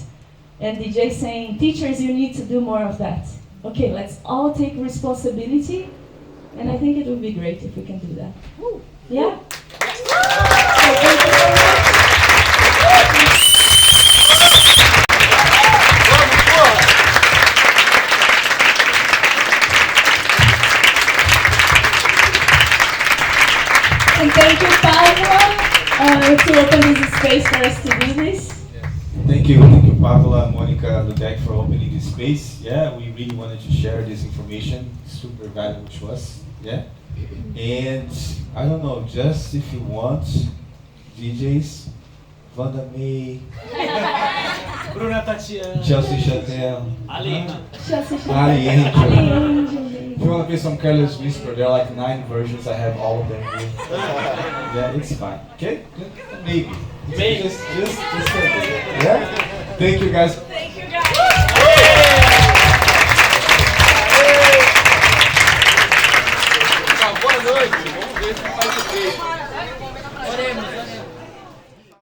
and DJs saying, teachers, you need to do more of that. Okay, let's all take responsibility, and I think it would be great if we can do that. Woo. Yeah? So thank you so much. And thank you, Pavla, to open this space for us to do this. Thank you, Pavla, Monica, Ludek, for opening this space. Yeah, we really wanted to share this information, super valuable to us. Yeah, and I don't know, just if you want, DJs, Vanda May, Bruna Tatiana, Chelsea Chantel, Ali Angel. Ali Angel. If you want to play some Careless Whisper, there are like 9 versions. I have all of them here. Yeah, it's fine. Okay? Maybe. Maybe. Just yeah? Thank you guys. Thank you, guys. Boa noite, vamos ver se faz o quê. Oremos.